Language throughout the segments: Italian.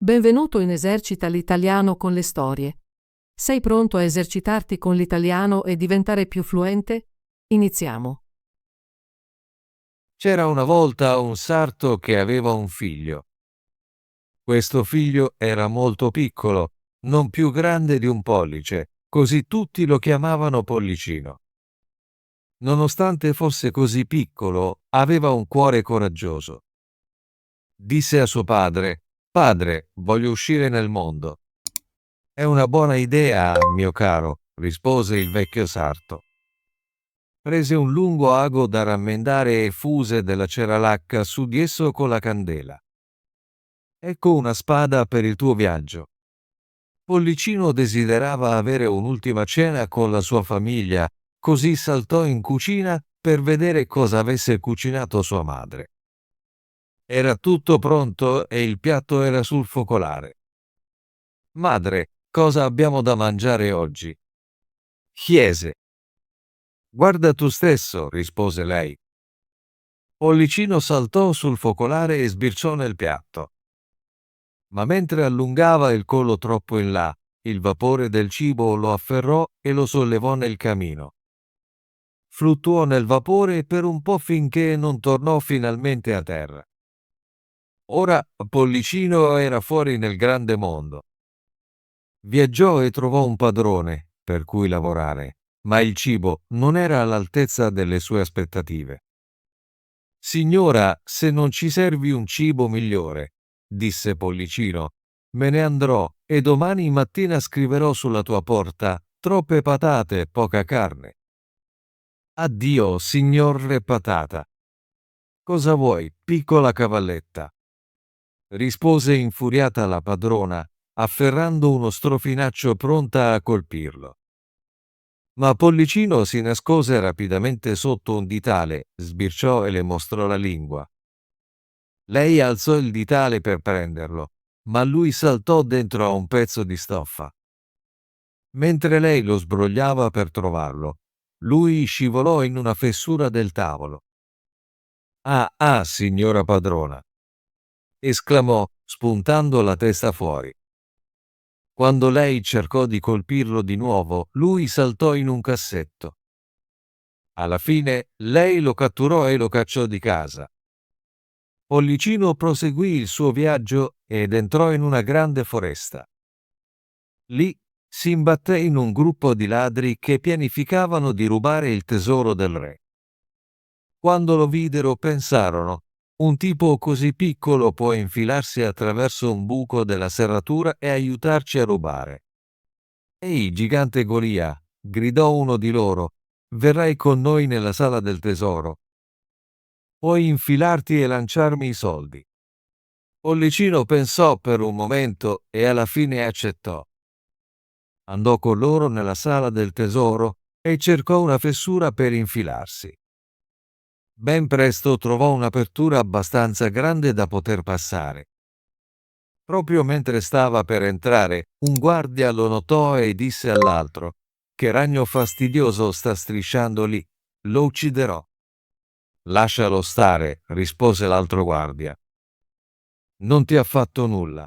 Benvenuto in Esercita l'italiano con le storie. Sei pronto a esercitarti con l'italiano e diventare più fluente? Iniziamo. C'era una volta un sarto che aveva un figlio. Questo figlio era molto piccolo, non più grande di un pollice, così tutti lo chiamavano Pollicino. Nonostante fosse così piccolo, aveva un cuore coraggioso. Disse a suo padre: «Padre, voglio uscire nel mondo». «È una buona idea, mio caro», rispose il vecchio sarto. Prese un lungo ago da rammendare e fuse della cera lacca su di esso con la candela. «Ecco una spada per il tuo viaggio». Pollicino desiderava avere un'ultima cena con la sua famiglia, così saltò in cucina per vedere cosa avesse cucinato sua madre. Era tutto pronto e il piatto era sul focolare. «Madre, cosa abbiamo da mangiare oggi?» chiese. «Guarda tu stesso», rispose lei. Pollicino saltò sul focolare e sbirciò nel piatto. Ma mentre allungava il collo troppo in là, il vapore del cibo lo afferrò e lo sollevò nel camino. Fluttuò nel vapore per un po' finché non tornò finalmente a terra. Ora Pollicino era fuori nel grande mondo. Viaggiò e trovò un padrone per cui lavorare, ma il cibo non era all'altezza delle sue aspettative. «Signora, se non ci servi un cibo migliore», disse Pollicino, «me ne andrò e domani mattina scriverò sulla tua porta: troppe patate, poca carne». «Addio, signor Re Patata». «Cosa vuoi, piccola cavalletta?» rispose infuriata la padrona, afferrando uno strofinaccio pronta a colpirlo. Ma Pollicino si nascose rapidamente sotto un ditale, sbirciò e le mostrò la lingua. Lei alzò il ditale per prenderlo, ma lui saltò dentro a un pezzo di stoffa. Mentre lei lo sbrogliava per trovarlo, lui scivolò in una fessura del tavolo. Ah, signora padrona!» esclamò, spuntando la testa fuori. Quando lei cercò di colpirlo di nuovo, lui saltò in un cassetto. Alla fine, lei lo catturò e lo cacciò di casa. Pollicino proseguì il suo viaggio ed entrò in una grande foresta. Lì si imbatté in un gruppo di ladri che pianificavano di rubare il tesoro del re. Quando lo videro pensarono: un tipo così piccolo può infilarsi attraverso un buco della serratura e aiutarci a rubare. «Ehi, gigante Golia», gridò uno di loro, «verrai con noi nella sala del tesoro. Puoi infilarti e lanciarmi i soldi». Pollicino pensò per un momento e alla fine accettò. Andò con loro nella sala del tesoro e cercò una fessura per infilarsi. Ben presto trovò un'apertura abbastanza grande da poter passare. Proprio mentre stava per entrare, un guardia lo notò e disse all'altro: «Che ragno fastidioso sta strisciando lì, lo ucciderò». «Lascialo stare», rispose l'altro guardia. «Non ti ha fatto nulla».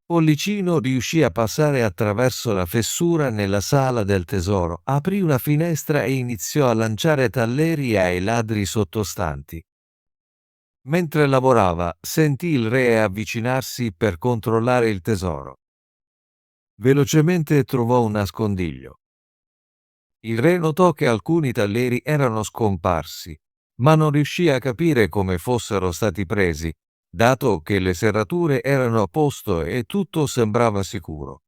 Pollicino riuscì a passare attraverso la fessura nella sala del tesoro, aprì una finestra e iniziò a lanciare talleri ai ladri sottostanti. Mentre lavorava, sentì il re avvicinarsi per controllare il tesoro. Velocemente trovò un nascondiglio. Il re notò che alcuni talleri erano scomparsi, ma non riuscì a capire come fossero stati presi, dato che le serrature erano a posto e tutto sembrava sicuro.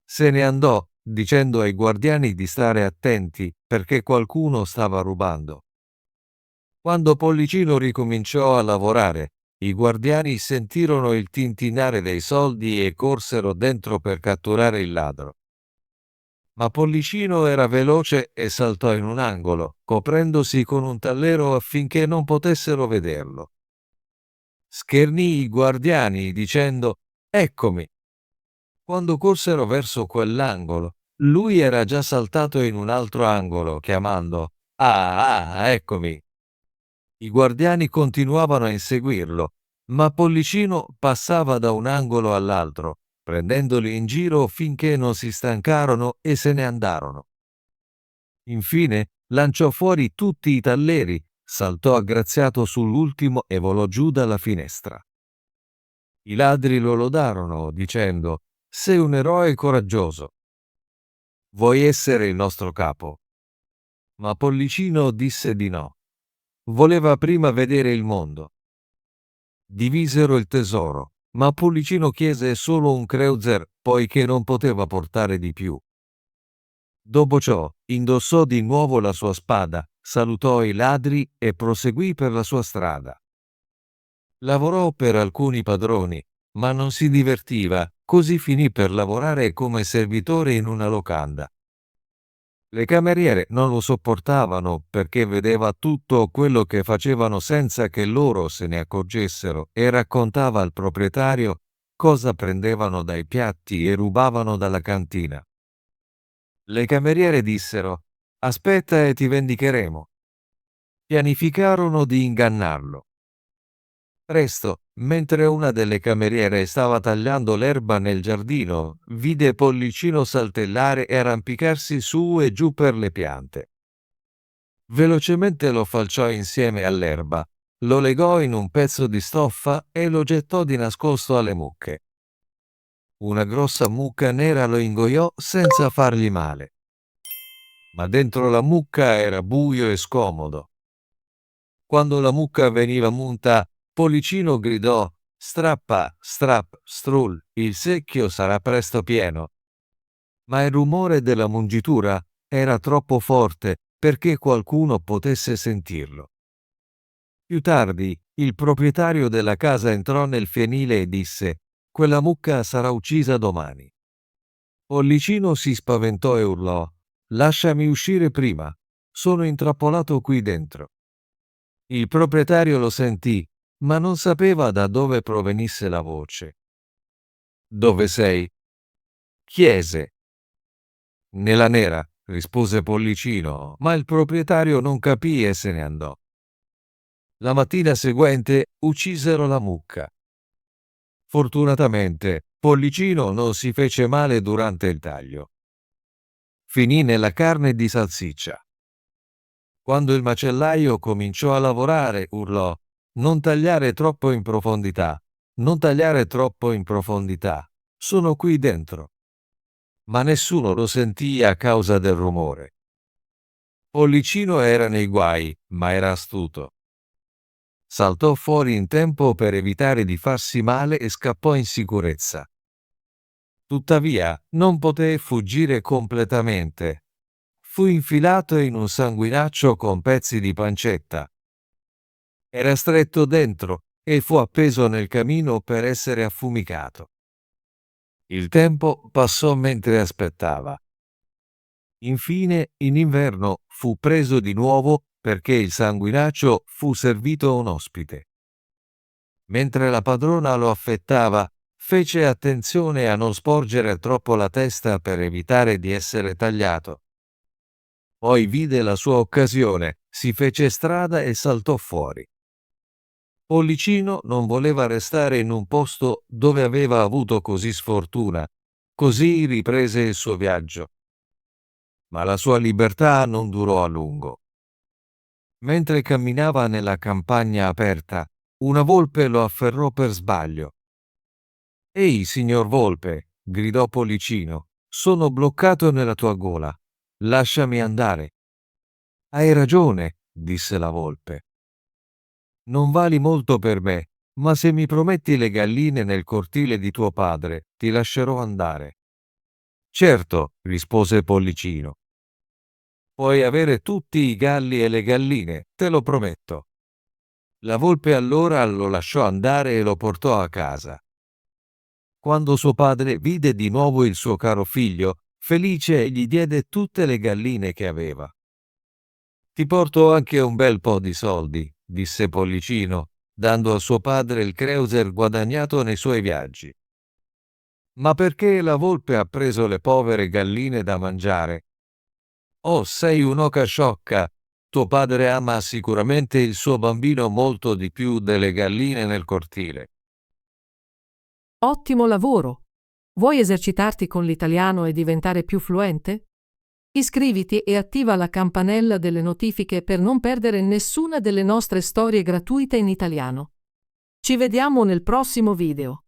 Se ne andò, dicendo ai guardiani di stare attenti perché qualcuno stava rubando. Quando Pollicino ricominciò a lavorare, i guardiani sentirono il tintinnare dei soldi e corsero dentro per catturare il ladro. Ma Pollicino era veloce e saltò in un angolo, coprendosi con un tallero affinché non potessero vederlo. Schernì i guardiani dicendo: «Eccomi». Quando corsero verso quell'angolo, lui era già saltato in un altro angolo, chiamando: «Ah, eccomi». I guardiani continuavano a inseguirlo, Ma Pollicino passava da un angolo all'altro, prendendoli in giro finché non si stancarono e se ne andarono. Infine lanciò fuori tutti i talleri, saltò aggraziato sull'ultimo e volò giù dalla finestra. I ladri lo lodarono, dicendo: «Sei un eroe coraggioso. Vuoi essere il nostro capo?» Ma Pollicino disse di no. Voleva prima vedere il mondo. Divisero il tesoro, ma Pollicino chiese solo un kreuzer, poiché non poteva portare di più. Dopo ciò, indossò di nuovo la sua spada, salutò i ladri e proseguì per la sua strada. Lavorò per alcuni padroni, ma non si divertiva, così finì per lavorare come servitore in una locanda. Le cameriere non lo sopportavano perché vedeva tutto quello che facevano senza che loro se ne accorgessero e raccontava al proprietario cosa prendevano dai piatti e rubavano dalla cantina. Le cameriere dissero: «Aspetta e ti vendicheremo». Pianificarono di ingannarlo. Presto, mentre una delle cameriere stava tagliando l'erba nel giardino, vide Pollicino saltellare e arrampicarsi su e giù per le piante. Velocemente lo falciò insieme all'erba, lo legò in un pezzo di stoffa e lo gettò di nascosto alle mucche. Una grossa mucca nera lo ingoiò senza fargli male. Ma dentro la mucca era buio e scomodo. Quando la mucca veniva munta, Pollicino gridò: «Strappa, strull, il secchio sarà presto pieno». Ma il rumore della mungitura era troppo forte perché qualcuno potesse sentirlo. Più tardi, il proprietario della casa entrò nel fienile e disse: «Quella mucca sarà uccisa domani». Pollicino si spaventò e urlò: «Lasciami uscire prima, sono intrappolato qui dentro». Il proprietario lo sentì, ma non sapeva da dove provenisse la voce. «Dove sei?» chiese. «Nella nera», rispose Pollicino, ma il proprietario non capì e se ne andò. La mattina seguente uccisero la mucca. Fortunatamente, Pollicino non si fece male durante il taglio. Finì nella carne di salsiccia. Quando il macellaio cominciò a lavorare, urlò: «Non tagliare troppo in profondità, non tagliare troppo in profondità, sono qui dentro». Ma nessuno lo sentì a causa del rumore. Pollicino era nei guai, ma era astuto. Saltò fuori in tempo per evitare di farsi male e scappò in sicurezza. Tuttavia, non poté fuggire completamente. Fu infilato in un sanguinaccio con pezzi di pancetta. Era stretto dentro e fu appeso nel camino per essere affumicato. Il tempo passò mentre aspettava. Infine, in inverno, fu preso di nuovo perché il sanguinaccio fu servito a un ospite. Mentre la padrona lo affettava, fece attenzione a non sporgere troppo la testa per evitare di essere tagliato. Poi vide la sua occasione, si fece strada e saltò fuori. Pollicino non voleva restare in un posto dove aveva avuto così sfortuna, così riprese il suo viaggio. Ma la sua libertà non durò a lungo. Mentre camminava nella campagna aperta, una volpe lo afferrò per sbaglio. «Ehi, signor Volpe», gridò Pollicino, «sono bloccato nella tua gola. Lasciami andare». «Hai ragione», disse la volpe. «Non vali molto per me, ma se mi prometti le galline nel cortile di tuo padre, ti lascerò andare». «Certo», rispose Pollicino. «Puoi avere tutti i galli e le galline, te lo prometto». La volpe allora lo lasciò andare e lo portò a casa. Quando suo padre vide di nuovo il suo caro figlio, felice gli diede tutte le galline che aveva. «Ti porto anche un bel po' di soldi», disse Pollicino, dando a suo padre il kreuzer guadagnato nei suoi viaggi. «Ma perché la volpe ha preso le povere galline da mangiare?» «Oh, sei un'oca sciocca», Tuo padre ama sicuramente il suo bambino molto di più delle galline nel cortile. Ottimo lavoro! Vuoi esercitarti con l'italiano e diventare più fluente? Iscriviti e attiva la campanella delle notifiche per non perdere nessuna delle nostre storie gratuite in italiano. Ci vediamo nel prossimo video.